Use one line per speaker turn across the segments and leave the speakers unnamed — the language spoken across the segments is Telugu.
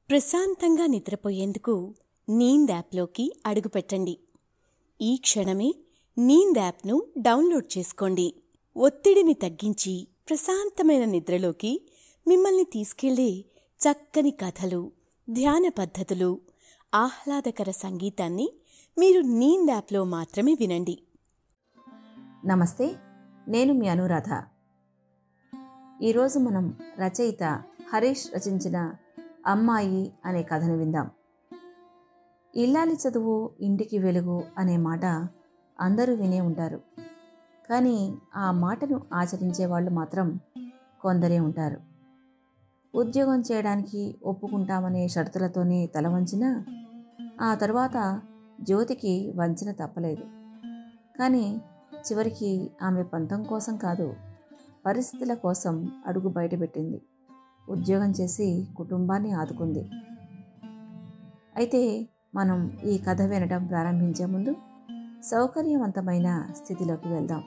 ప్రశాంతంగా నిద్రపోయేందుకు నీంద్ యాప్లోకి అడుగుపెట్టండి. ఈ క్షణమే నీంద్ యాప్ను డౌన్లోడ్ చేసుకోండి. ఒత్తిడిని తగ్గించి ప్రశాంతమైన నిద్రలోకి మిమ్మల్ని తీసుకెళ్లే చక్కని కథలు, ధ్యాన పద్ధతులు, ఆహ్లాదకర సంగీతాన్ని మీరు నీంద్ యాప్లో మాత్రమే వినండి.
నమస్తే, నేను మీ అనురాధ. ఈరోజు మనం రచయిత హరీష్ రచించిన అమ్మాయి అనే కథను విందాం. ఇల్లాలి చదువు ఇంటికి వెలుగు అనే మాట అందరూ వినే ఉంటారు. కానీ ఆ మాటను ఆచరించే వాళ్ళు మాత్రం కొందరే ఉంటారు. ఉద్యోగం చేయడానికి ఒప్పుకుంటామనే షరతులతోనే తల వంచినా ఆ తర్వాత జ్యోతికి వంచన తప్పలేదు. కానీ చివరికి ఆమె పంతం కోసం కాదు, పరిస్థితుల కోసం అడుగు బయటపెట్టింది. ఉద్యోగం చేసి కుటుంబాన్ని ఆదుకుంది. అయితే మనం ఈ కథ వినడం ప్రారంభించే ముందు సౌకర్యవంతమైన స్థితిలోకి వెళ్దాం.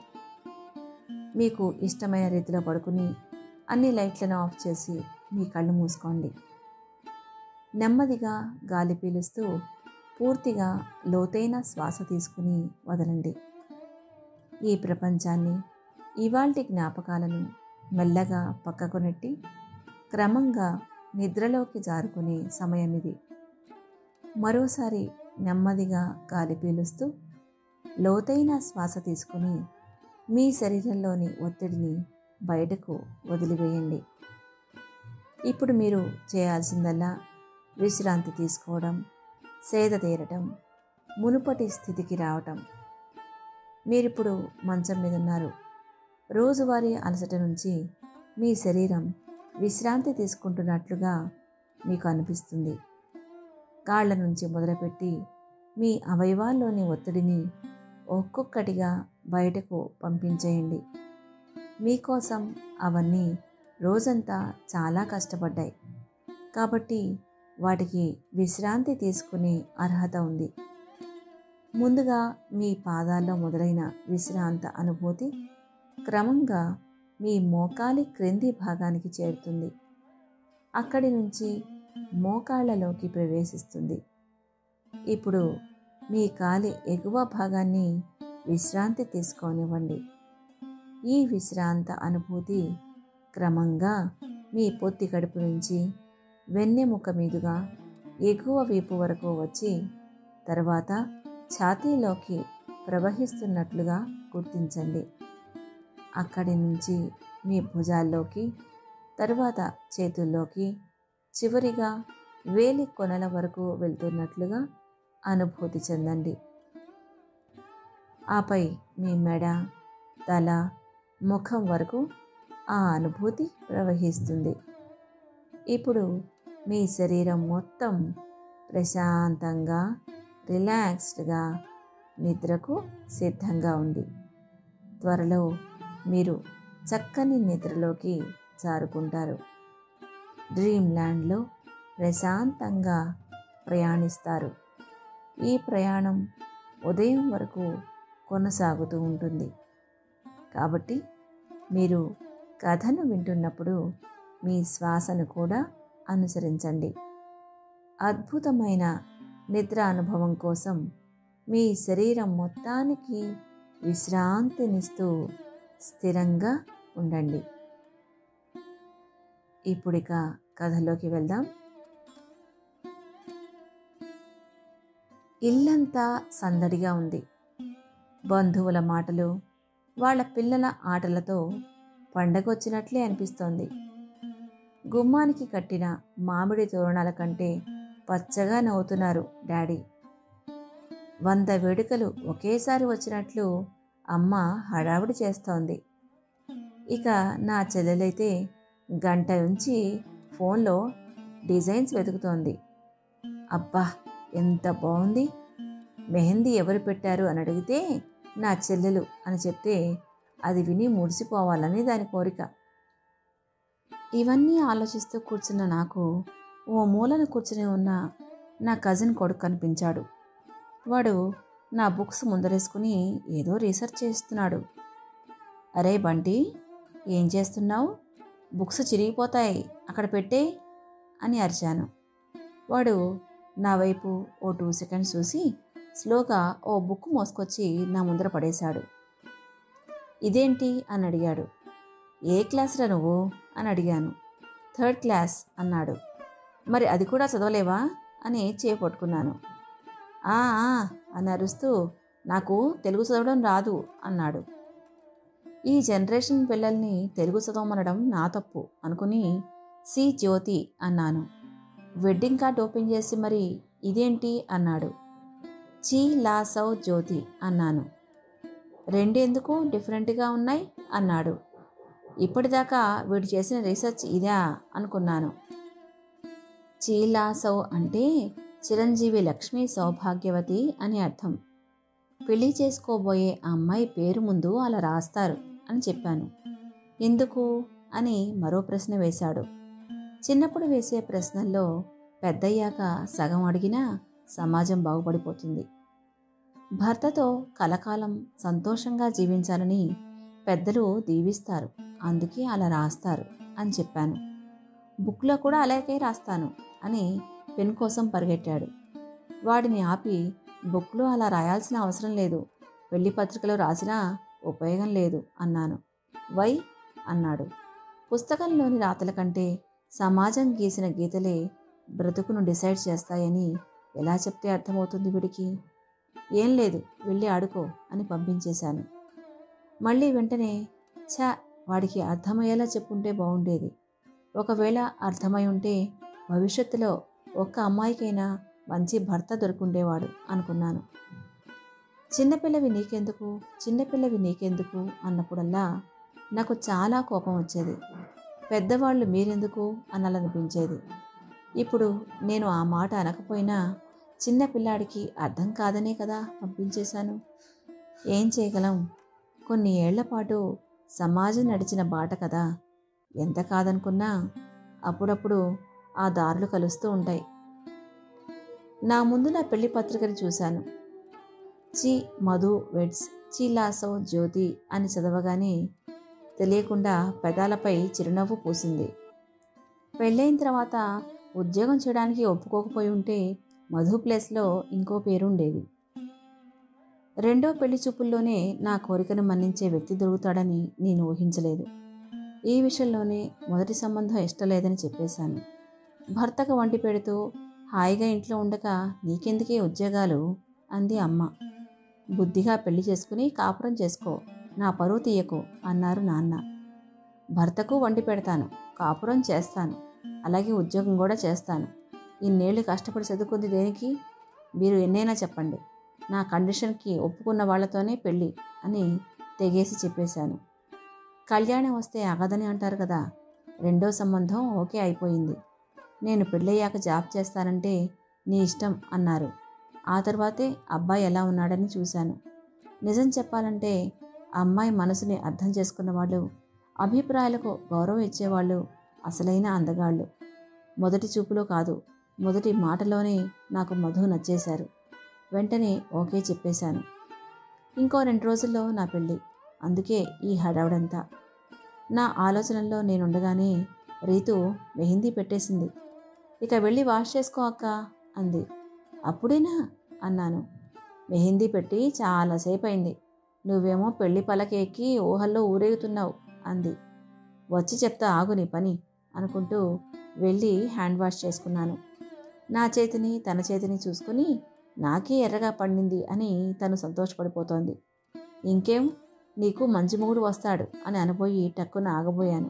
మీకు ఇష్టమైన రీతిలో పడుకుని అన్ని లైట్లను ఆఫ్ చేసి మీ కళ్ళు మూసుకోండి. నెమ్మదిగా గాలి పీలుస్తూ పూర్తిగా లోతైన శ్వాస తీసుకుని వదలండి. ఈ ప్రపంచాన్ని, ఇవాల్టి జ్ఞాపకాలను మెల్లగా పక్కకు నెట్టి క్రమంగా నిద్రలోకి జారుకునే సమయం ఇది. మరోసారి నెమ్మదిగా గాలి పీలుస్తూ లోతైన శ్వాస తీసుకుని మీ శరీరంలోని ఒత్తిడిని బయటకు వదిలివేయండి. ఇప్పుడు మీరు చేయాల్సిందల్లా విశ్రాంతి తీసుకోవడం, సేద తీరటం, మునుపటి స్థితికి రావటం. మీరిప్పుడు మంచం మీద ఉన్నారు. రోజువారీ అలసట నుంచి మీ శరీరం విశ్రాంతి తీసుకుంటున్నట్లుగా మీకు అనిపిస్తుంది. కాళ్ల నుంచి మొదలుపెట్టి మీ అవయవాల్లోని ఒత్తిడిని ఒక్కొక్కటిగా బయటకు పంపించేయండి. మీకోసం అవన్నీ రోజంతా చాలా కష్టపడ్డాయి కాబట్టి వాటికి విశ్రాంతి తీసుకునే అర్హత ఉంది. ముందుగా మీ పాదాల్లో మొదలైన విశ్రాంత అనుభూతి క్రమంగా మీ మోకాలి క్రింది భాగానికి చేరుతుంది. అక్కడి నుంచి మోకాళ్లలోకి ప్రవేశిస్తుంది. ఇప్పుడు మీ కాలి ఎగువ భాగాన్ని విశ్రాంతి తీసుకోనివ్వండి. ఈ విశ్రాంత అనుభూతి క్రమంగా మీ పొత్తి కడుపు నుంచి వెన్నెముక మీదుగా ఎగువ వీపు వరకు వచ్చి తర్వాత ఛాతీలోకి ప్రవహిస్తున్నట్లుగా గుర్తించండి. అక్కడి నుంచి మీ భుజాల్లోకి, తరువాత చేతుల్లోకి, చివరిగా వేలి కొనల వరకు వెళ్తున్నట్లుగా అనుభూతి చెందండి. ఆపై మీ మెడ, తల, ముఖం వరకు ఆ అనుభూతి ప్రవహిస్తుంది. ఇప్పుడు మీ శరీరం మొత్తం ప్రశాంతంగా, రిలాక్స్డ్గా నిద్రకు సిద్ధంగా ఉంది. త్వరలో మీరు చక్కని నిద్రలోకి జారుకుంటారు. డ్రీమ్ ల్యాండ్లో ప్రశాంతంగా ప్రయాణిస్తారు. ఈ ప్రయాణం ఉదయం వరకు కొనసాగుతూ ఉంటుంది. కాబట్టి మీరు కథను వింటున్నప్పుడు మీ శ్వాసను కూడా అనుసరించండి. అద్భుతమైన నిద్ర అనుభవం కోసం మీ శరీరం మొత్తానికి విశ్రాంతినిస్తూ స్థిరంగా ఉండండి. ఇప్పుడిక కథలోకి వెళ్దాం. ఇల్లంతా సందడిగా ఉంది. బంధువుల మాటలు, వాళ్ళ పిల్లల ఆటలతో పండగొచ్చినట్లే అనిపిస్తోంది. గుమ్మానికి కట్టిన మామిడి తోరణాల కంటే పచ్చగా నవ్వుతున్నారు డాడీ. 100 వేడుకలు ఒకేసారి వచ్చినట్లు అమ్మ హడావుడి చేస్తోంది. ఇక నా చెల్లెలైతే గంట నుంచి ఫోన్లో డిజైన్స్ వెతుకుతోంది. అబ్బా ఎంత బాగుంది, మెహందీ ఎవరు పెట్టారు అని అడిగితే నా చెల్లెలు అని చెప్తే అది విని మురిసిపోవాలని దాని కోరిక. ఇవన్నీ ఆలోచిస్తూ కూర్చున్న నాకు ఓ మూలను కూర్చుని ఉన్న నా కజిన్ కొడుకు కనిపించాడు. వాడు నా బుక్స్ ముందరేసుకుని ఏదో రీసెర్చ్ చేస్తున్నాడు. అరే బంటి, ఏం చేస్తున్నావు? బుక్స్ చిరిగిపోతాయి, అక్కడ పెట్టే అని అరిచాను. వాడు నా వైపు ఓ 2 సెకండ్స్ చూసి స్లోగా ఓ బుక్ మోసుకొచ్చి నా ముందర పడేశాడు. ఇదేంటి అని అడిగాడు. ఏ క్లాస్రా నువ్వు అని అడిగాను. 3rd క్లాస్ అన్నాడు. మరి అది కూడా చదవలేవా అని చేపట్టుకున్నాను. ఆ అని అరుస్తూ నాకు తెలుగు చదవడం రాదు అన్నాడు. ఈ జనరేషన్ పిల్లల్ని తెలుగు చదవమనడం నా తప్పు అనుకుని సి జ్యోతి అన్నాను. వెడ్డింగ్ కార్డ్ ఓపెన్ చేసి మరి ఇదేంటి అన్నాడు. చీ లా సౌ జ్యోతి అన్నాను. రెండెందుకు డిఫరెంట్గా ఉన్నాయి అన్నాడు. ఇప్పటిదాకా వీడు చేసిన రీసెర్చ్ ఇదా అనుకున్నాను. చీలాసౌ అంటే చిరంజీవి లక్ష్మీ సౌభాగ్యవతి అని అర్థం. పెళ్లి చేసుకోబోయే ఆ అమ్మాయి పేరు ముందు అలా రాస్తారు అని చెప్పాను. ఎందుకు అని మరో ప్రశ్న వేశాడు. చిన్నప్పుడు వేసే ప్రశ్నల్లో పెద్దయ్యాక సగం అడిగినా సమాజం బాగుపడిపోతుంది. భర్తతో కలకాలం సంతోషంగా జీవించాలని పెద్దలు దీవిస్తారు, అందుకే అలా రాస్తారు అని చెప్పాను. బుక్లో కూడా అలాగే రాస్తాను అని పెన్ కోసం పరిగెట్టాడు. వాడిని ఆపి బుక్లో అలా రాయాల్సిన అవసరం లేదు, పెళ్లి పత్రికలో రాసినా ఉపయోగం లేదు అన్నాను. వై అన్నాడు. పుస్తకంలోని రాతల కంటే సమాజం గీసిన గీతలే బ్రతుకును డిసైడ్ చేస్తాయని ఎలా చెప్తే అర్థమవుతుంది వీడికి? ఏం లేదు, వెళ్ళి ఆడుకో అని పంపించేశాను. మళ్ళీ వెంటనే వాడికి అర్థమయ్యేలా చెప్పుంటే బాగుండేది. ఒకవేళ అర్థమై ఉంటే భవిష్యత్తులో ఒక్క అమ్మాయికైనా మంచి భర్త దొరుకుండేవాడు అనుకున్నాను. చిన్నపిల్లవి నీకెందుకు అన్నప్పుడల్లా నాకు చాలా కోపం వచ్చేది. పెద్దవాళ్ళు మీరెందుకు అనాలనిపించేది. ఇప్పుడు నేను ఆ మాట అనకపోయినా చిన్నపిల్లాడికి అర్థం కాదనే కదా పంపించేశాను. ఏం చేయగలం? కొన్ని ఏళ్లపాటు సమాజం నడిచిన బాట కదా. ఎంత కాదనుకున్నా అప్పుడప్పుడు ఆ దారులు కలుస్తూ ఉంటాయి. నా ముందు నా పెళ్లి పత్రికను చూశాను. చి మధు వెడ్స్ చీలాసౌ జ్యోతి అని చదవగానే తెలియకుండా పెదాలపై చిరునవ్వు పూసింది. పెళ్ళైన తర్వాత ఉద్యోగం చేయడానికి ఒప్పుకోకపోయి ఉంటే మధు ప్లేస్లో ఇంకో పేరుండేది. రెండో పెళ్లి చూపుల్లోనే నా కోరికను మన్నించే వ్యక్తి దొరుకుతాడని నేను ఊహించలేదు. ఈ విషయంలోనే మొదటి సంబంధం ఇష్టం లేదని చెప్పేశాను. భర్తకు వండి పెడుతూ హాయిగా ఇంట్లో ఉండక నీకెందుకే ఉద్యోగాలు అంది అమ్మ. బుద్ధిగా పెళ్లి చేసుకుని కాపురం చేసుకో, నా పరువు తీయకు అన్నారు నాన్న. భర్తకు వండి పెడతాను, కాపురం చేస్తాను, అలాగే ఉద్యోగం కూడా చేస్తాను. ఇన్నేళ్లు కష్టపడి చదువుకుంది దేనికి? మీరు ఎన్నైనా చెప్పండి, నా కండిషన్కి ఒప్పుకున్న వాళ్లతోనే పెళ్ళి అని తెగేసి చెప్పేశాను. కళ్యాణం వస్తే ఆగదని అంటారు కదా. రెండో సంబంధం ఓకే అయిపోయింది. నేను పెళ్ళయ్యాక జాబ్ చేస్తానంటే నీ ఇష్టం అన్నారు. ఆ తర్వాతే అబ్బాయి ఎలా ఉన్నాడని చూశాను. నిజం చెప్పాలంటే అమ్మాయి మనసుని అర్థం చేసుకున్న వాళ్ళు, అభిప్రాయాలకు గౌరవం ఇచ్చేవాళ్ళు అసలైన అందగాళ్ళు. మొదటి చూపులో కాదు, మొదటి మాటలోనే నాకు మధు నచ్చేశారు. వెంటనే ఓకే చెప్పేశాను. ఇంకో 2 రోజుల్లో నా పెళ్ళి. అందుకే ఈ హడావుడంతా. నా ఆలోచనల్లో నేనుండగానే రీతు మెహందీ పెట్టేసింది. ఇక వెళ్ళి వాష్ చేసుకో అక్క అంది. అప్పుడేనా అన్నాను. మెహందీ పెట్టి చాలాసేపు అయింది, నువ్వేమో పెళ్లి పలక ఎక్కి ఊహల్లో ఊరేగుతున్నావు అంది. వచ్చి చెప్తా ఆగు నీ పని అనుకుంటూ వెళ్ళి హ్యాండ్ వాష్ చేసుకున్నాను. నా చేతిని తన చేతిని చూసుకుని నాకే ఎర్రగా పండింది అని తను సంతోషపడిపోతోంది. ఇంకేం, నీకు మంచి మొగుడు వస్తాడు అని అనబోయి టక్కున ఆగబోయాను.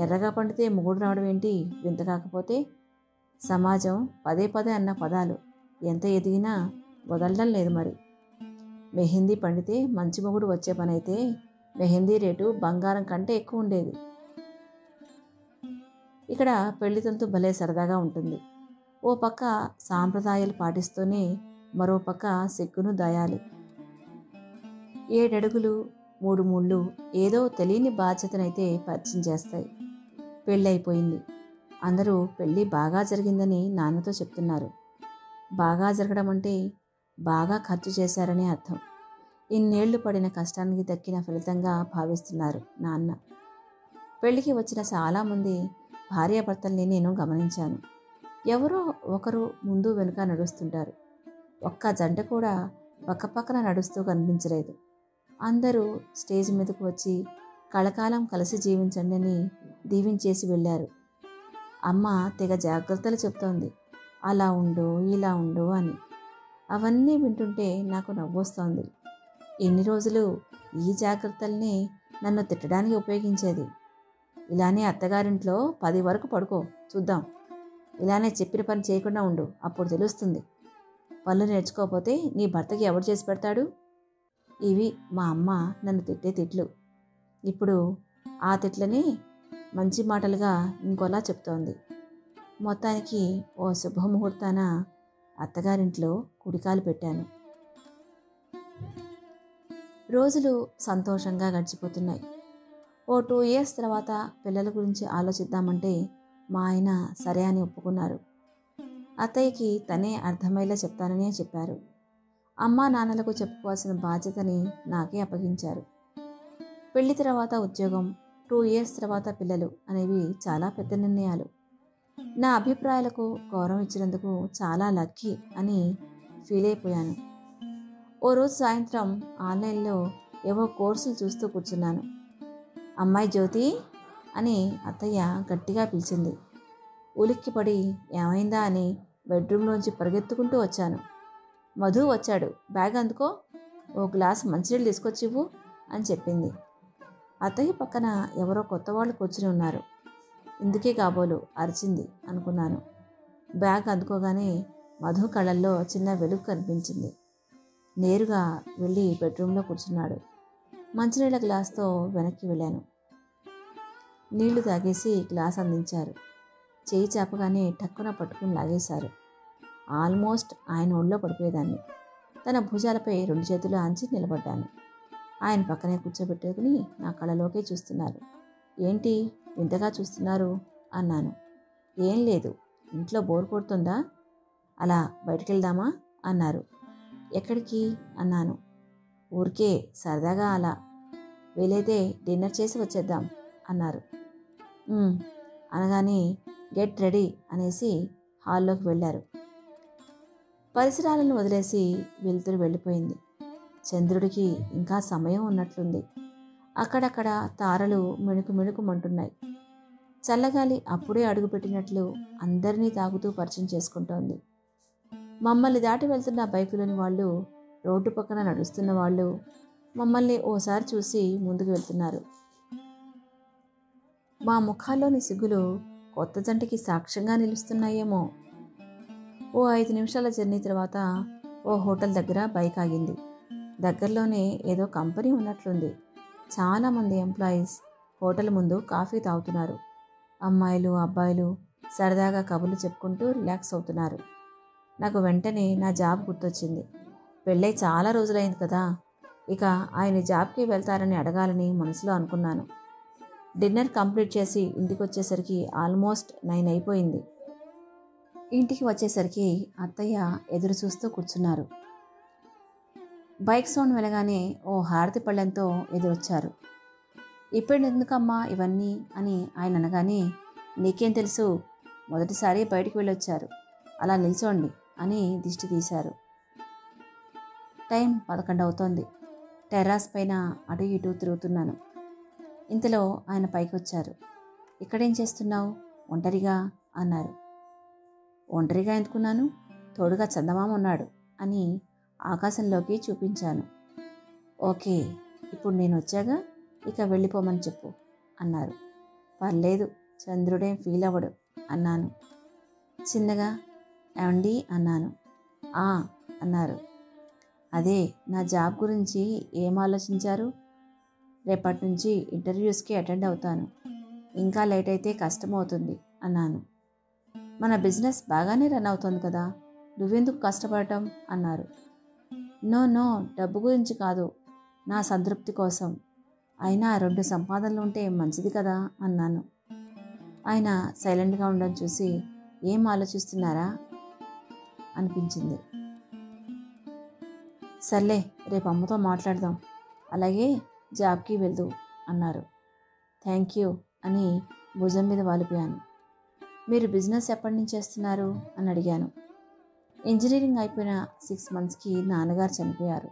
ఎర్రగా పండితే మొగుడు రావడం ఏంటి వింత కాకపోతే? సమాజం పదే పదే అన్న పదాలు ఎంత ఎదిగినా వదలడం లేదు మరి. మెహందీ పండితే మంచి మొగుడు వచ్చే పని అయితే మెహందీ రేటు బంగారం కంటే ఎక్కువ ఉండేది. ఇక్కడ పెళ్లి తంతు భలే సరదాగా ఉంటుంది. ఓ పక్క సాంప్రదాయాలు పాటిస్తూనే మరో పక్క సిగ్గును దాయాలి. 7 అడుగులు 3 ముళ్ళు ఏదో తెలియని బాధ్యతనైతే పరిచయం చేస్తాయి. పెళ్ళైపోయింది. అందరూ పెళ్ళి బాగా జరిగిందని నాన్నతో చెప్తున్నారు. బాగా జరగడం అంటే బాగా ఖర్చు చేశారనే అర్థం. ఇన్నేళ్లు పడిన కష్టానికి దక్కిన ఫలితంగా భావిస్తున్నారు నాన్న. పెళ్లికి వచ్చిన చాలామంది భార్యాభర్తల్ని నేను గమనించాను. ఎవరో ఒకరు ముందు వెనుక నడుస్తుంటారు. ఒక్క జంట కూడా పక్కపక్కన నడుస్తూ కనిపించలేదు. అందరూ స్టేజ్ మీదకు వచ్చి కళకాలం కలిసి జీవించండి అని దీవించేసి వెళ్ళారు. అమ్మ తెగ జాగ్రత్తలు చెప్తోంది, అలా ఉండు ఇలా ఉండు అని. అవన్నీ వింటుంటే నాకు నవ్వొస్తోంది. ఎన్ని రోజులు ఈ జాగ్రత్తల్ని నన్ను తిట్టడానికి ఉపయోగించేది. ఇలానే అత్తగారింట్లో 10 వరకు పడుకో చూద్దాం, ఇలానే చెప్పిన పని చేయకుండా ఉండు, అప్పుడు తెలుస్తుంది. పనులు నేర్చుకోకపోతే నీ భర్తకి ఎవరు చేసి పెడతాడు? ఇవి మా అమ్మ నన్ను తిట్టే తిట్లు. ఇప్పుడు ఆ తిట్లని మంచి మాటలుగా ఇంకోలా చెప్తోంది. మొత్తానికి ఓ శుభముహూర్తాన అత్తగారింట్లో కుడికాలు పెట్టాను. రోజులు సంతోషంగా గడిచిపోతున్నాయి. ఓ 2 ఇయర్స్ తర్వాత పిల్లల గురించి ఆలోచిద్దామంటే మా ఆయన సరే అని ఒప్పుకున్నారు. అత్తయ్యకి తనే అర్థమయ్యేలా చెప్తానని చెప్పారు. అమ్మా నాన్నలకు చెప్పుకోవాల్సిన బాధ్యతని నాకే అప్పగించారు. పెళ్లి తర్వాత ఉద్యోగం, 2 ఇయర్స్ తర్వాత పిల్లలు అనేవి చాలా పెద్ద నిర్ణయాలు. నా అభిప్రాయాలకు గౌరవం ఇచ్చినందుకు చాలా లక్కీ అని ఫీల్ అయిపోయాను. ఓ రోజు సాయంత్రం ఆన్లైన్లో ఏవో కోర్సులు చూస్తూ కూర్చున్నాను. అమ్మాయి జ్యోతి అని అత్తయ్య గట్టిగా పిలిచింది. ఉలిక్కిపడి ఏమైందా అని బెడ్రూమ్లోంచి పరిగెత్తుకుంటూ వచ్చాను. మధు వచ్చాడు, బ్యాగ్ అందుకో, ఓ గ్లాస్ మంచినీళ్ళు తీసుకొచ్చివ్వు అని చెప్పింది. అత్తయ్య పక్కన ఎవరో కొత్త వాళ్ళు కూర్చుని ఉన్నారు. ఇందుకే కాబోలు అరిచింది అనుకున్నాను. బ్యాగ్ అందుకోగానే మధు కళ్ళల్లో చిన్న వెలుగు కనిపించింది. నేరుగా వెళ్ళి బెడ్రూమ్లో కూర్చున్నాడు. మంచినీళ్ళ గ్లాస్తో వెనక్కి వెళ్ళాను. నీళ్లు తాగేసి గ్లాస్ అందించారు. చేయి చాపగానే టక్కున పట్టుకుని లాగేశారు. ఆల్మోస్ట్ ఆయన ఒళ్ళో పడిపోయేదాన్ని. తన భుజాలపై 2 చేతులు ఆంచి నిలబడ్డాను. ఆయన పక్కనే కూర్చోబెట్టుకుని నా కళ్ళలోకే చూస్తున్నారు. ఏంటి వింతగా చూస్తున్నారు అన్నాను. ఏం లేదు, ఇంట్లో బోర్ కొడుతుందా, అలా బయటికెళ్దామా అన్నారు. ఎక్కడికి అన్నాను. ఊరికే సరదాగా అలా, వీలైతే డిన్నర్ చేసి వచ్చేద్దాం అన్నారు. అనగానే గెట్ రెడీ అనేసి హాల్లోకి వెళ్ళారు. పరిసరాలను వదిలేసి వెలుతురు వెళ్ళిపోయింది. చంద్రుడికి ఇంకా సమయం ఉన్నట్లుంది. అక్కడక్కడ తారలు మిణుకు మిణుకుమంటున్నాయి. చల్లగాలి అప్పుడే అడుగుపెట్టినట్లు అందరినీ తాగుతూ పరిచయం చేసుకుంటోంది. మమ్మల్ని దాటి వెళ్తున్న బైకులోని వాళ్ళు, రోడ్డు పక్కన నడుస్తున్న వాళ్ళు మమ్మల్ని ఓసారి చూసి ముందుకు వెళ్తున్నారు. మా ముఖాల్లోని సిగ్గులు కొత్త జంటకి సాక్ష్యంగా నిలుస్తున్నాయేమో. ఓ 5 నిమిషాల జర్నీ తర్వాత ఓ హోటల్ దగ్గర బైక్ ఆగింది. దగ్గరలోనే ఏదో కంపెనీ ఉన్నట్లుంది. చాలామంది ఎంప్లాయీస్ హోటల్ ముందు కాఫీ తాగుతున్నారు. అమ్మాయిలు అబ్బాయిలు సరదాగా కబుర్లు చెప్పుకుంటూ రిలాక్స్ అవుతున్నారు. నాకు వెంటనే నా జాబ్ గుర్తొచ్చింది. పెళ్ళై చాలా రోజులైంది కదా, ఇక ఆయన జాబ్కి వెళ్తారని అడగాలని మనసులో అనుకున్నాను. డిన్నర్ కంప్లీట్ చేసి ఇంటికి వచ్చేసరికి ఆల్మోస్ట్ 9 అయిపోయింది. ఇంటికి వచ్చేసరికి అత్తయ్య ఎదురు చూస్తూ కూర్చున్నారు. బైక్ సౌండ్ వినగానే ఓ హారతి పళ్ళెంతో ఎదురొచ్చారు. ఇప్పుడు ఎందుకమ్మా ఇవన్నీ అని ఆయన అనగానే, నీకేం తెలుసు, మొదటిసారి బయటికి వెళ్ళొచ్చారు, అలా నిల్చోండి అని దిష్టి తీశారు. టైం 11 అవుతోంది. టెర్రాస్ పైన అటు ఇటు తిరుగుతున్నాను. ఇంతలో ఆయన పైకి వచ్చారు. ఇక్కడేం చేస్తున్నావు ఒంటరిగా అన్నారు. ఒంటరిగా ఎందుకున్నాను, తోడుగా చందమామ ఉన్నాడు అని ఆకాశంలోకి చూపించాను. ఓకే, ఇప్పుడు నేను వచ్చాగా, ఇక వెళ్ళిపోమని చెప్పు అన్నారు. పర్లేదు, చంద్రుడేం ఫీల్ అవ్వడు అన్నాను. చిన్నగా ఏమండి అన్నాను. అన్నారు. అదే నా జాబ్ గురించి ఏం ఆలోచించారు? రేపటి నుంచి ఇంటర్వ్యూస్కి అటెండ్ అవుతాను. ఇంకా లేట్ అయితే కష్టమవుతుంది అన్నాను. మన బిజినెస్ బాగానే రన్ అవుతుంది కదా, నువ్వెందుకు కష్టపడటం అన్నారు. నో, డబ్బు గురించి కాదు, నా సంతృప్తి కోసం. అయినా 2 సంపాదనలు ఉంటే మంచిది కదా అన్నాను. ఆయన సైలెంట్గా ఉండడం చూసి ఏం ఆలోచిస్తున్నారా అనిపించింది. సర్లే, రేపు అమ్మతో మాట్లాడదాం, అలాగే జాబ్కి వెళ్దు అన్నారు. థ్యాంక్ యూ అని భుజం మీద వాలిపోయాను. మీరు బిజినెస్ ఎప్పటి నుంచి చేస్తున్నారు అని అడిగాను. ఇంజనీరింగ్ అయిపోయిన 6 మంత్స్కి నాన్నగారు చనిపోయారు.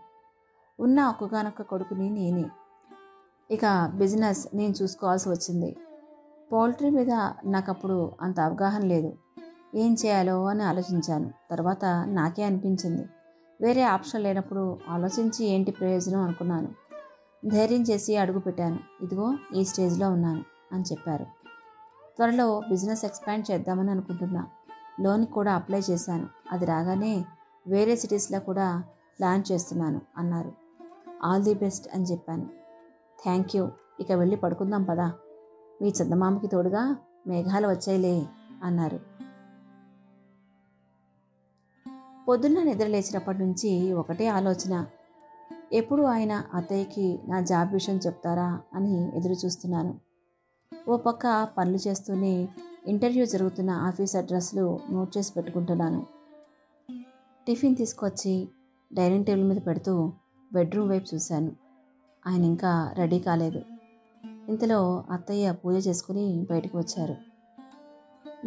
ఉన్న ఒక్కగానొక్క కొడుకుని నేనే. ఇక బిజినెస్ నేను చూసుకోవాల్సి వచ్చింది. పౌల్ట్రీ మీద నాకప్పుడు అంత అవగాహన లేదు. ఏం చేయాలో అని ఆలోచించాను. తర్వాత నాకే అనిపించింది, వేరే ఆప్షన్ లేనప్పుడు ఆలోచించి ఏంటి ప్రయోజనం అనుకున్నాను. ధైర్యం చేసి అడుగు పెట్టాను. ఇదిగో ఈ స్టేజ్లో ఉన్నాను అని చెప్పారు. త్వరలో బిజినెస్ ఎక్స్పాండ్ చేద్దామని అనుకుంటున్నా. లోన్కి కూడా అప్లై చేశాను. అది రాగానే వేరే సిటీస్లో కూడా ప్లాన్ చేస్తున్నాను అన్నారు. ఆల్ ది బెస్ట్ అని చెప్పాను. Thank you. ఇక వెళ్ళి పడుకుందాం పదా, మీ చందమామకి తోడుగా మేఘాలు వచ్చాయిలే అన్నారు. పొద్దున్న నిద్ర లేచినప్పటి నుంచి ఒకటే ఆలోచన. ఎప్పుడు ఆయన అత్తయ్యకి నా జాబ్ విషయం చెప్తారా అని ఎదురు చూస్తున్నాను. ఓ పక్క పనులు చేస్తూనే ఇంటర్వ్యూ జరుగుతున్న ఆఫీస్ అడ్రస్లు నోట్ చేసి పెట్టుకుంటున్నాను. టిఫిన్ తీసుకొచ్చి డైనింగ్ టేబుల్ మీద పెడుతూ బెడ్రూమ్ వైపు చూశాను. ఆయన ఇంకా రెడీ కాలేదు. ఇంతలో అత్తయ్య పూజ చేసుకుని బయటకు వచ్చారు.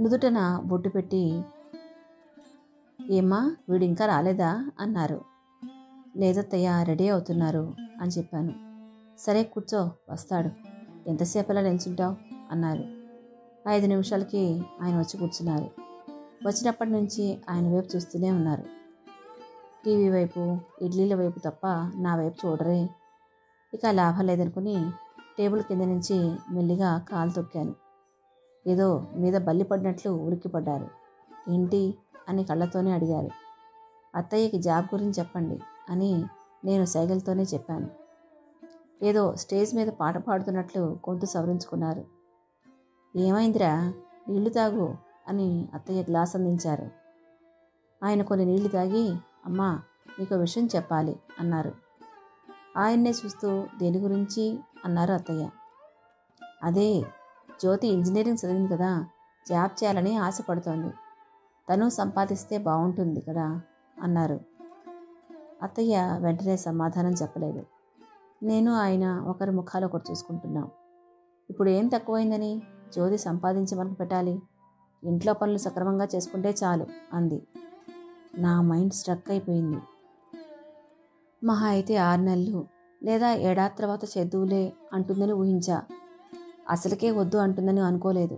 నుదుటన బొట్టు పెట్టి, ఏమ్మా వీడు ఇంకా రాలేదా అన్నారు. లేదత్తయ్య, రెడీ అవుతున్నారు అని చెప్పాను. సరే కూర్చో, వస్తాడు. ఎంతసేపలా నిల్చుంటావు అన్నారు. 5 నిమిషాలకి ఆయన వచ్చి కూర్చున్నారు. వచ్చినప్పటి నుంచి ఆయన వైపు చూస్తూనే ఉన్నారు. టీవీ వైపు, ఇడ్లీల వైపు తప్ప నా వైపు చూడరే. ఇక లాభం లేదనుకుని టేబుల్ కింద నుంచి మెల్లిగా కాలు తొక్కాను. ఏదో మీద బల్లి పడినట్లు ఉలిక్కిపడ్డారు. ఏంటి అని కళ్ళతోనే అడిగారు. అత్తయ్యకి జాబ్ గురించి చెప్పండి అని నేను సైగలతోనే చెప్పాను. ఏదో స్టేజ్ మీద పాట పాడుతున్నట్లు గొంతు సవరించుకున్నారు. ఏమైందిరా, నీళ్లు తాగు అని అత్తయ్య గ్లాస్ అందించారు. ఆయన కొన్ని నీళ్లు తాగి, అమ్మా నీకు విషయం చెప్పాలి అన్నారు. ఆయన్నే చూస్తూ దేని గురించి అన్నారు అత్తయ్య. అదే, జ్యోతి ఇంజనీరింగ్ చదివింది కదా, జాబ్ చేయాలని ఆశపడుతోంది. తను సంపాదిస్తే బాగుంటుంది కదా అన్నారు. అత్తయ్య వెంటనే సమాధానం చెప్పలేదు. నేను ఆయన ఒకరి ముఖాలు ఒకరు చూసుకుంటున్నాం. ఇప్పుడు ఏం తక్కువైందని జ్యోతి సంపాదించి మనకు పెట్టాలి, ఇంట్లో పనులు సక్రమంగా చేసుకుంటే చాలు అంది. నా మైండ్ స్ట్రక్ అయిపోయింది. మహా అయితే 6 నెలలు లేదా ఏడాది తర్వాత చేద్దువులే అంటుందని ఊహించా. అసలుకే వద్దు అంటుందని అనుకోలేదు.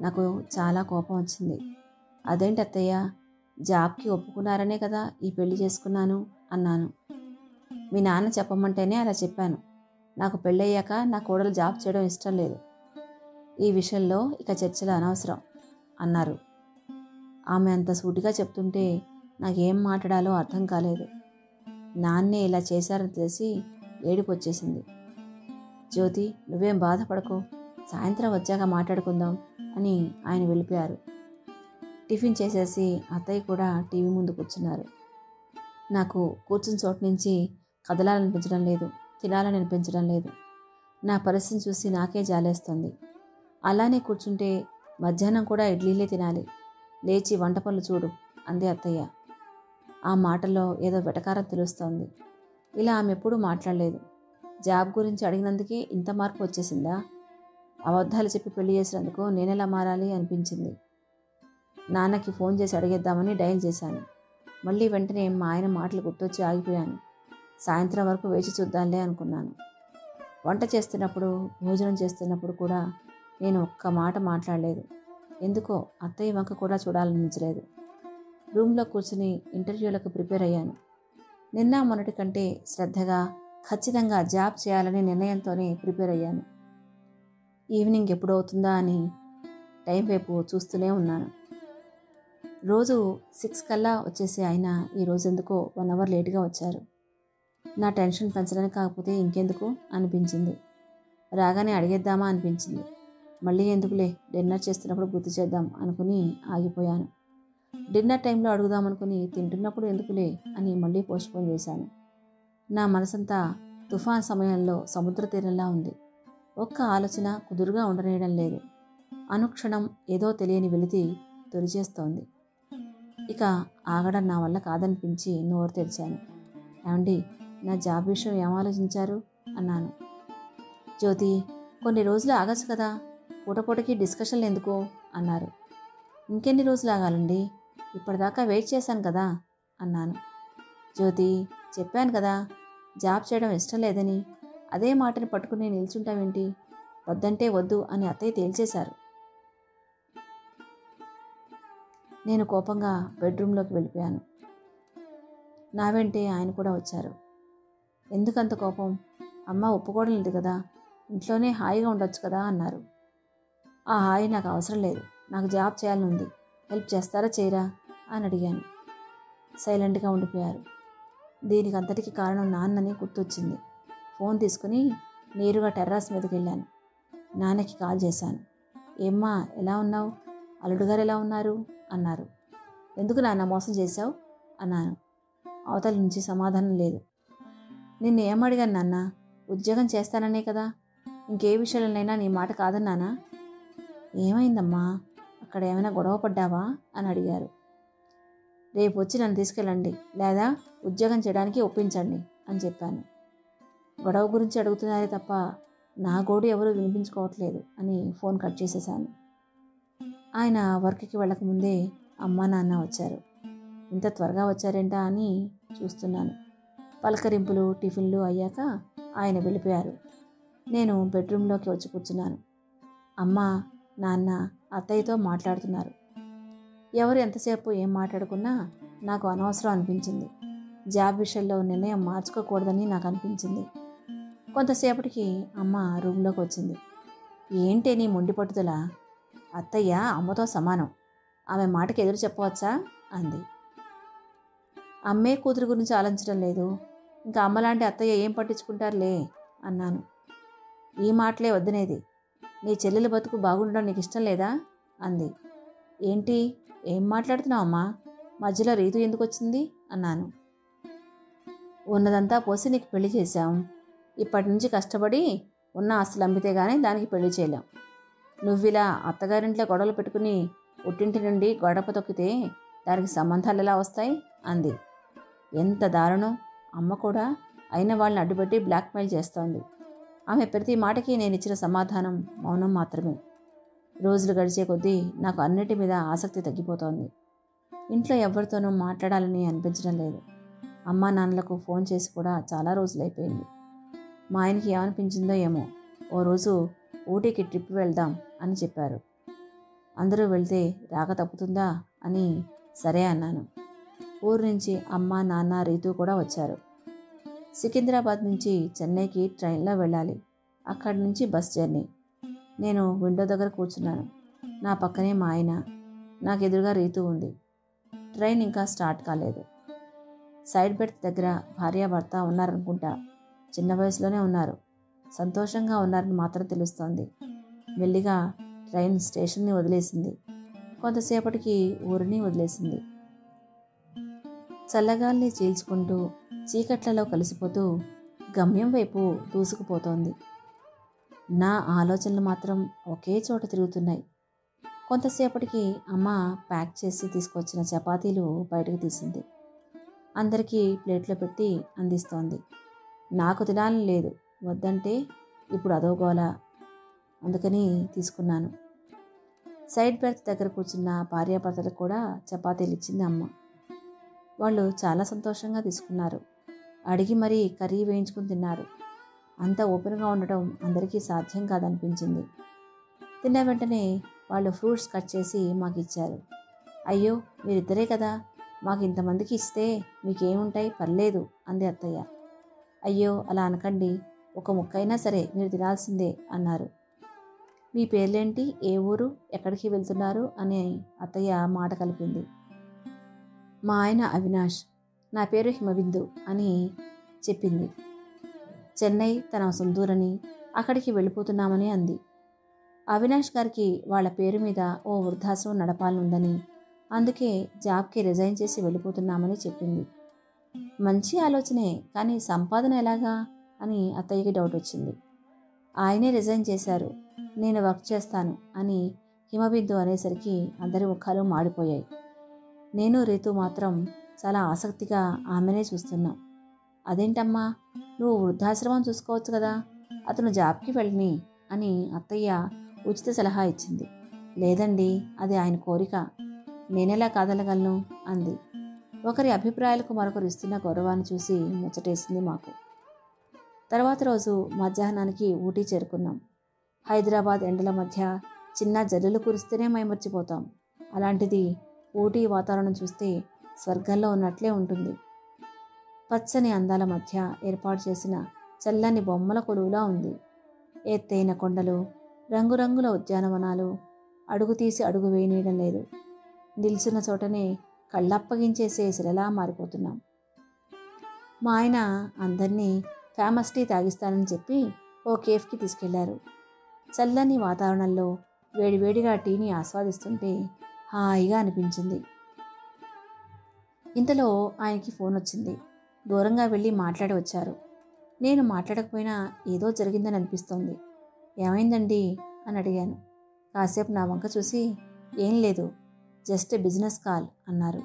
నాకు చాలా కోపం వచ్చింది. అదేంటి అత్తయ్య, జాబ్కి ఒప్పుకున్నారనే కదా ఈ పెళ్లి చేసుకున్నాను అన్నాను. మీ నాన్న చెప్పమంటేనే అలా చెప్పాను. నాకు పెళ్ళయ్యాక నా కోడలు జాబ్ చేయడం ఇష్టం లేదు. ఈ విషయంలో ఇక చర్చలు అనవసరం అన్నారు. ఆమె అంత సూటిగా చెప్తుంటే నాకేం మాట్లాడాలో అర్థం కాలేదు. నాన్నే ఇలా చేశారని తెలిసి ఏడుపు వచ్చేసింది. జ్యోతి, నువ్వేం బాధపడకు, సాయంత్రం వచ్చాక మాట్లాడుకుందాం అని ఆయన వెళ్ళిపోయారు. టిఫిన్ చేసేసి అత్తయ్య కూడా టీవీ ముందు కూర్చున్నారు. నాకు కూర్చుని చోటు నుంచి కదలాలనిపించడం లేదు, తినాలని అనిపించడం లేదు. నా పరిస్థితిని చూసి నాకే జాలేస్తుంది. అలానే కూర్చుంటే మధ్యాహ్నం కూడా ఇడ్లీలే తినాలి. లేచి వంట పనులు చూడు అంది అత్తయ్య. ఆ మాటల్లో ఏదో వెటకారం తెలుస్తోంది. ఇలా ఆమె ఎప్పుడూ మాట్లాడలేదు. జాబ్ గురించి అడిగినందుకే ఇంత మార్పు వచ్చేసిందా? అబద్ధాలు చెప్పి పెళ్లి చేసినందుకు నేనెలా మారాలి అనిపించింది. నాన్నకి ఫోన్ చేసి అడిగేద్దామని డయల్ చేశాను. మళ్ళీ వెంటనే మా ఆయన మాటలు గుర్తొచ్చి ఆగిపోయాను. సాయంత్రం వరకు వేచి చూద్దాంలే అనుకున్నాను. వంట చేస్తున్నప్పుడు, భోజనం చేస్తున్నప్పుడు కూడా నేను ఒక్క మాట మాట్లాడలేదు. ఎందుకో అత్తయ్య వంక కూడా చూడాలనిపించలేదు. రూమ్లో కూర్చుని ఇంటర్వ్యూలకు ప్రిపేర్ అయ్యాను. నిన్న మొన్నటి కంటే శ్రద్ధగా, ఖచ్చితంగా జాబ్ చేయాలనే నిర్ణయంతోనే ప్రిపేర్ అయ్యాను. ఈవినింగ్ ఎప్పుడవుతుందా అని టైం వైపు చూస్తూనే ఉన్నాను. రోజు 6 కల్లా వచ్చేసి ఆయన ఈరోజు ఎందుకో 1 అవర్ లేట్గా వచ్చారు. నా టెన్షన్ పెంచడానికి కాకపోతే ఇంకెందుకు అనిపించింది. రాగానే అడిగేద్దామా అనిపించింది. మళ్ళీ ఎందుకులే, డిన్నర్ చేస్తున్నప్పుడు గుర్తు చేద్దాం అనుకుని ఆగిపోయాను. డిన్నర్ టైంలో అడుగుదామనుకుని తింటున్నప్పుడు ఎందుకులే అని మళ్ళీ పోస్ట్పోన్ చేశాను. నా మనసంతా తుఫాన్ సమయంలో సముద్ర తీరంలా ఉంది. ఒక్క ఆలోచన కుదురుగా ఉండనేయడం లేదు. అనుక్షణం ఏదో తెలియని వెలితి తొలిచేస్తోంది. ఇక ఆగడం నా వల్ల కాదనిపించి నోరు తెరిచాను. ఏమండి, నా జాబ్ విషయం ఏం ఆలోచించారు అన్నాను. జ్యోతి, కొన్ని రోజులు ఆగచ్చు కదా, పూటపూటకి డిస్కషన్లు ఎందుకు అన్నారు. ఇంకెన్ని రోజులు ఆగాలండి? ఇప్పటిదాకా వెయిట్ చేశాను కదా అన్నాను. జ్యోతి, చెప్పాను కదా జాబ్ చేయడం ఇష్టం లేదని. అదే మాటని పట్టుకుని నిల్చుంటావేంటి? వద్దంటే వద్దు అని అత్తయ్య తేల్చేశారు. నేను కోపంగా బెడ్రూమ్లోకి వెళ్ళిపోయాను. నా వెంటే ఆయన కూడా వచ్చారు. ఎందుకంత కోపం? అమ్మ ఒప్పుకోవడం లేదు కదా, ఇంట్లోనే హాయిగా ఉండొచ్చు కదా అన్నారు. ఆ హాయి నాకు అవసరం లేదు. నాకు జాబ్ చేయాలని ఉంది. హెల్ప్ చేస్తారా చేయరా అని అడిగాను. సైలెంట్గా ఉండిపోయారు. దీనికి అంతటికి కారణం నాన్నని గుర్తొచ్చింది. ఫోన్ తీసుకుని నేరుగా టెర్రాస్ మీదకి వెళ్ళాను. నాన్నకి కాల్ చేశాను. ఏమ్మా, ఎలా ఉన్నావు? అల్లుడు గారు ఎలా ఉన్నారు అన్నారు. ఎందుకు నాన్న మోసం చేశావు అన్నాను. అవతల నుంచి సమాధానం లేదు. నిన్ను ఏమడిగాను నాన్న? ఉద్యోగం చేస్తాననే కదా. ఇంకే విషయాలనైనా నీ మాట కాదన్నానా? ఏమైందమ్మా? అక్కడ ఏమైనా గొడవ పడ్డావా అని అడిగారు. రేపు వచ్చి నన్ను తీసుకెళ్ళండి, లేదా ఉద్యోగం చేయడానికి ఒప్పించండి అని చెప్పాను. గొడవ గురించి అడుగుతున్నారే తప్ప నా గోడు ఎవరూ వినిపించుకోవట్లేదు అని ఫోన్ కట్ చేసేసాను. ఆయన వర్క్కి వెళ్ళకముందే అమ్మా నాన్న వచ్చారు. ఇంత త్వరగా వచ్చారేంటా అని చూస్తున్నాను. పలకరింపులు టిఫిన్లు అయ్యాక ఆయన వెళ్ళిపోయారు. నేను బెడ్రూమ్లోకి వచ్చి కూర్చున్నాను. అమ్మ, నాన్న అత్తయ్యతో మాట్లాడుతున్నారు. ఎవరు ఎంతసేపు ఏం మాట్లాడుకున్నా నాకు అనవసరం అనిపించింది. జాబ్ విషయంలో నిర్ణయం మార్చుకోకూడదని నాకు అనిపించింది. కొంతసేపటికి అమ్మ రూమ్లోకి వచ్చింది. ఏంటి నీ మొండి పట్టుదల? అత్తయ్య అమ్మతో సమానం, ఆమె మాటకి ఎదురు చెప్పవచ్చా అంది. అమ్మే కూతురు గురించి ఆలోచించడం లేదు, ఇంకా అమ్మలాంటి అత్తయ్య ఏం పట్టించుకుంటారులే అన్నాను. ఈ మాటలే వద్దనేది. నీ చెల్లెల బతుకు బాగుండడం నీకు ఇష్టం లేదా అంది. ఏంటి, ఏం మాట్లాడుతున్నావు అమ్మా? మధ్యలో రీతు ఎందుకు వచ్చింది అన్నాను. ఉన్నదంతా పోసి నీకు పెళ్లి చేశాం. ఇప్పటి నుంచి కష్టపడి ఉన్న ఆస్తులు అమ్మితే గానీ దానికి పెళ్లి చేయలేం. నువ్విలా అత్తగారింట్లో గొడవలు పెట్టుకుని పుట్టింటి నుండి గడప తొక్కితే దానికి సంబంధాలు ఎలా వస్తాయి అంది. ఎంత దారుణం! అమ్మ కూడా అయిన వాళ్ళని అడ్డుపెట్టి బ్లాక్మెయిల్ చేస్తోంది. ఆమె ప్రతి మాటకి నేను ఇచ్చిన సమాధానం మౌనం మాత్రమే. రోజులు గడిచే కొద్దీ నాకు అన్నిటి మీద ఆసక్తి తగ్గిపోతోంది. ఇంట్లో ఎవరితోనూ మాట్లాడాలని అనిపించడం లేదు. అమ్మా నాన్నలకు ఫోన్ చేసి కూడా చాలా రోజులైపోయింది. మా ఆయనకి ఏమనిపించిందో ఏమో, ఓ రోజు ఊటీకి ట్రిప్ వెళ్దాం అని చెప్పారు. అందరూ వెళ్తే రాక తప్పుతుందా అని సరే అన్నాను. ఊరు నుంచి అమ్మ నాన్న రీతు కూడా వచ్చారు. సికింద్రాబాద్ నుంచి చెన్నైకి ట్రైన్లో వెళ్ళాలి. అక్కడి నుంచి బస్ జర్నీ. నేను విండో దగ్గర కూర్చున్నాను. నా పక్కనే మా ఆయన, నాకు ఎదురుగా రీతు ఉంది. ట్రైన్ ఇంకా స్టార్ట్ కాలేదు. సైడ్ బెర్త్ దగ్గర భార్యాభర్త ఉన్నారనుకుంటా. చిన్న వయసులోనే ఉన్నారు. సంతోషంగా ఉన్నారని మాత్రం తెలుస్తోంది. మెల్లిగా ట్రైన్ స్టేషన్ని వదిలేసింది. కొంతసేపటికి ఊరిని వదిలేసింది. చల్లగాల్ని చీల్చుకుంటూ చీకట్లలో కలిసిపోతూ గమ్యం వైపు దూసుకుపోతోంది. నా ఆలోచనలు మాత్రం ఒకే చోట తిరుగుతున్నాయి. కొంతసేపటికి అమ్మ ప్యాక్ చేసి తీసుకొచ్చిన చపాతీలు బయటకు తీసింది. అందరికీ ప్లేట్లో పెట్టి అందిస్తోంది. నాకు తినాలని లేదు, వద్దంటే ఇప్పుడు అదోగోల. అందుకని తీసుకున్నాను. సైడ్ బెర్త్ దగ్గర కూర్చున్న భార్యాభర్తలకు కూడా చపాతీలు ఇచ్చింది అమ్మ. వాళ్ళు చాలా సంతోషంగా తీసుకున్నారు. అడిగి మరీ కర్రీ వేయించుకుని తిన్నారు. అంత ఓపెన్గా ఉండటం అందరికీ సాధ్యం కాదనిపించింది. తిన్న వెంటనే వాళ్ళు ఫ్రూట్స్ కట్ చేసి మాకు ఇచ్చారు. అయ్యో, మీరిద్దరే కదా, మాకు ఇంతమందికి ఇస్తే మీకేముంటాయి, పర్లేదు అంది అత్తయ్య. అయ్యో అలా అనకండి, ఒక ముక్కైనా సరే మీరు తినాల్సిందే అన్నారు. మీ పేర్లేంటి, ఏ ఊరు, ఎక్కడికి వెళ్తున్నారు అని అత్తయ్య మాట కలిపింది. మా ఆయన అవినాష్, నా పేరు హిమబిందు అని చెప్పింది. చెన్నై తన సొంతూరని, అక్కడికి వెళ్ళిపోతున్నామని అంది. అవినాష్ గారికి వాళ్ళ పేరు మీద ఓ వృద్ధాశ్రమం నడపాలనుందని, అందుకే జాబ్కి రిజైన్ చేసి వెళ్ళిపోతున్నామని చెప్పింది. మంచి ఆలోచనే, కానీ సంపాదన ఎలాగా అని అత్తయ్యకి డౌట్ వచ్చింది. ఆయనే రిజైన్ చేశారు, నేను వర్క్ చేస్తాను అని హిమబిందు అనేసరికి అందరి ముఖాలు మాడిపోయాయి. నేను రీతు మాత్రం చాలా ఆసక్తిగా ఆమెనే చూస్తున్నాం. అదేంటమ్మా, నువ్వు వృద్ధాశ్రమం చూసుకోవచ్చు కదా, అతను జాబ్కి వెళ్ళని అని అత్తయ్య ఉచిత సలహా ఇచ్చింది. లేదండి, అది ఆయన కోరిక, నేనెలా కాదనగలను అంది. ఒకరి అభిప్రాయాలకు మరొకరు ఇస్తున్న గౌరవాన్ని చూసి ముచ్చటేసింది మాకు. తర్వాత రోజు మధ్యాహ్నానికి ఊటీ చేరుకున్నాం. హైదరాబాద్ ఎండల మధ్య చిన్న జల్లులు కురిస్తేనే మైమర్చిపోతాం. అలాంటిది ఊటీ వాతావరణం చూస్తే స్వర్గంలో ఉన్నట్లే ఉంటుంది. పచ్చని అందాల మధ్య ఏర్పాటు చేసిన చల్లని బొమ్మల కొలువులా ఉంది. ఎత్తైన కొండలు, రంగురంగుల ఉద్యానవనాలు, అడుగు తీసి అడుగు వేయనీయడం లేదు. నిల్చున్న చోటనే కళ్ళప్పగించేసే శిలలా మారిపోతున్నాం. మా ఆయన అందరినీ ఫేమస్ టీ తాగిస్తానని చెప్పి ఓ కేఫ్కి తీసుకెళ్లారు. చల్లని వాతావరణంలో వేడివేడిగా టీని ఆస్వాదిస్తుంటే హాయిగా అనిపించింది. ఇంతలో ఆయనకి ఫోన్ వచ్చింది. దూరంగా వెళ్ళి మాట్లాడి వచ్చారు. నేను మాట్లాడకపోయినా ఏదో జరిగిందని అనిపిస్తోంది. ఏమైందండి అని అడిగాను. కాసేపు నా వంక చూసి ఏం లేదు, జస్ట్ బిజినెస్ కాల్ అన్నారు.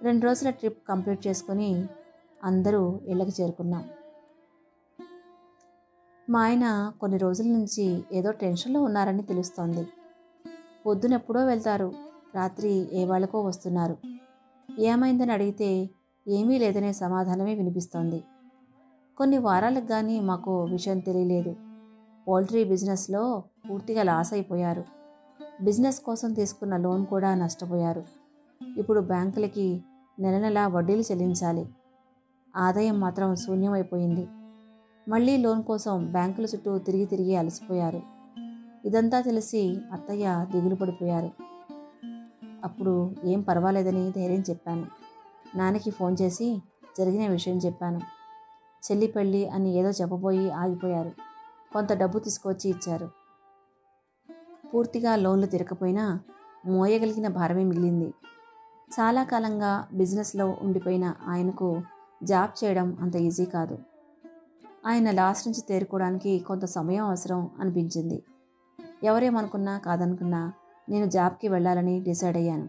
2 రోజుల ట్రిప్ కంప్లీట్ చేసుకొని అందరూ ఇళ్ళకి చేరుకున్నాం. మా ఆయన కొన్ని రోజుల నుంచి ఏదో టెన్షన్లో ఉన్నారని తెలుస్తోంది. పొద్దునెప్పుడో వెళ్తారు, రాత్రి ఏ వాళ్ళకో వస్తున్నారు. ఏమైందని అడిగితే ఏమీ లేదనే సమాధానమే వినిపిస్తోంది. కొన్ని వారాలకు కానీ మాకు విషయం తెలియలేదు. పౌల్ట్రీ బిజినెస్లో పూర్తిగా లాస్ అయిపోయారు. బిజినెస్ కోసం తీసుకున్న లోన్ కూడా నష్టపోయారు. ఇప్పుడు బ్యాంకులకి నెల నెలా వడ్డీలు చెల్లించాలి. ఆదాయం మాత్రం శూన్యమైపోయింది. మళ్ళీ లోన్ కోసం బ్యాంకుల చుట్టూ తిరిగి తిరిగి అలసిపోయారు. ఇదంతా తెలిసి అత్తయ్య దిగులు పడిపోయారు. అప్పుడు ఏం పర్వాలేదని ధైర్యం చెప్పాను. నాన్నకి ఫోన్ చేసి జరిగిన విషయం చెప్పాను. చెల్లి పెళ్ళి అని ఏదో చెప్పబోయి ఆగిపోయారు. కొంత డబ్బు తీసుకొచ్చి ఇచ్చారు. పూర్తిగా లోన్లు తీరకపోయినా మోయగలిగిన భారమే మిగిలింది. చాలా కాలంగా బిజినెస్లో ఉండిపోయిన ఆయనకు జాబ్ చేయడం అంత ఈజీ కాదు. ఆయన లాస్ నుంచి తేరుకోవడానికి కొంత సమయం అవసరం అనిపించింది. ఎవరేమనుకున్నా కాదనుకున్నా నేను జాబ్కి వెళ్ళాలని డిసైడ్ అయ్యాను.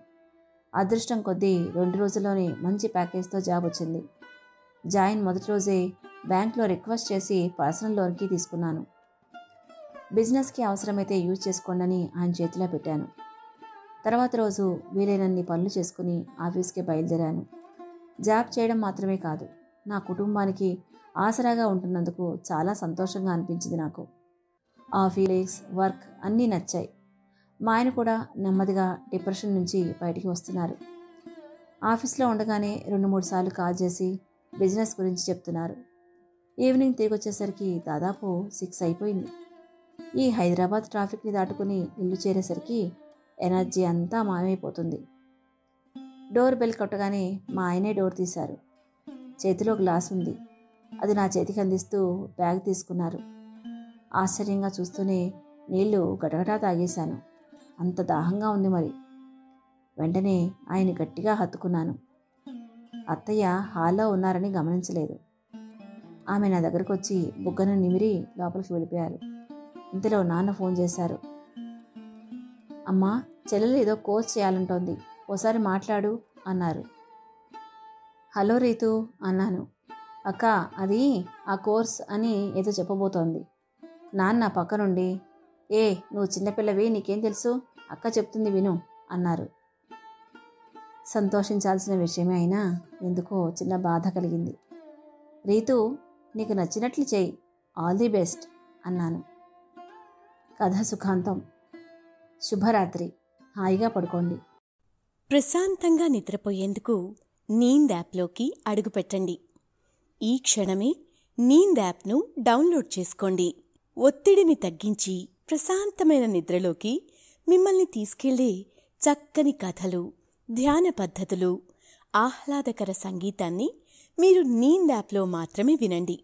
అదృష్టం కొద్దీ 2 రోజుల్లోనే మంచి ప్యాకేజ్తో జాబ్ వచ్చింది. జాయిన్ మొదటి రోజే బ్యాంక్లో రిక్వెస్ట్ చేసి పర్సనల్ లోన్కి తీసుకున్నాను. బిజినెస్కి అవసరమైతే యూజ్ చేసుకోండి ఆయన చేతిలో పెట్టాను. తర్వాత రోజు వీలైనన్ని పనులు చేసుకుని ఆఫీస్కి బయలుదేరాను. జాబ్ చేయడం మాత్రమే కాదు, నా కుటుంబానికి ఆసరాగా ఉంటున్నందుకు చాలా సంతోషంగా అనిపించింది నాకు. ఆఫీస్, వర్క్ అన్నీ నచ్చాయి. మా ఆయన కూడా నెమ్మదిగా డిప్రెషన్ నుంచి బయటికి వస్తున్నారు. ఆఫీస్లో ఉండగానే 2-3 సార్లు కాల్ చేసి బిజినెస్ గురించి చెప్తున్నారు. ఈవినింగ్ తిరిగి వచ్చేసరికి దాదాపు 6 అయిపోయింది. ఈ హైదరాబాద్ ట్రాఫిక్ని దాటుకుని ఇల్లు చేరేసరికి ఎనర్జీ అంతా మాయమైపోతుంది. డోర్ బెల్ కొట్టగానే మా ఆయనే డోర్ తీశారు. చేతిలో గ్లాస్ ఉంది. అది నా చేతికి అందిస్తూ బ్యాగ్ తీసుకున్నారు. ఆశ్చర్యంగా చూస్తూనే నీళ్లు గటగటా తాగేశాను. అంత దాహంగా ఉంది మరి. వెంటనే ఆయన గట్టిగా హత్తుకున్నాను. అత్తయ్య హాల్లో ఉన్నారని గమనించలేదు. ఆమె నా దగ్గరకు వచ్చి బుగ్గను నిమిరి లోపలికి వెళ్ళిపోయారు. ఇంతలో నాన్న ఫోన్ చేశారు. అమ్మా, చెల్లెలు ఏదో కోర్స్ చేయాలంటోంది, ఓసారి మాట్లాడు అన్నారు. హలో రీతు అన్నాను. అక్క, అది ఆ కోర్స్ అని ఏదో చెప్పబోతోంది. నాన్న పక్క నుండి నువ్వు చిన్నపిల్లవి, నీకేం తెలుసు, అక్క చెప్తుంది విను అన్నారు. సంతోషించాల్సిన విషయమే అయినా ఎందుకో చిన్న బాధ కలిగింది. రీతు, నీకు నచ్చినట్లు చెయ్యి, ఆల్ ది బెస్ట్ అన్నాను. కథ సుఖాంతం. శుభరాత్రి. హాయిగా పడుకోండి.
ప్రశాంతంగా నిద్రపోయేందుకు నీంద్ యాప్లోకి అడుగుపెట్టండి. ఈ క్షణమే నీంద్ యాప్ను డౌన్లోడ్ చేసుకోండి. ఒత్తిడిని తగ్గించి ప్రశాంతమైన నిద్రలోకి మిమ్మల్ని తీసుకెళ్లే చక్కని కథలు, ధ్యాన పద్ధతులు, ఆహ్లాదకర సంగీతాన్ని మీరు నీంద్ యాప్లో మాత్రమే వినండి.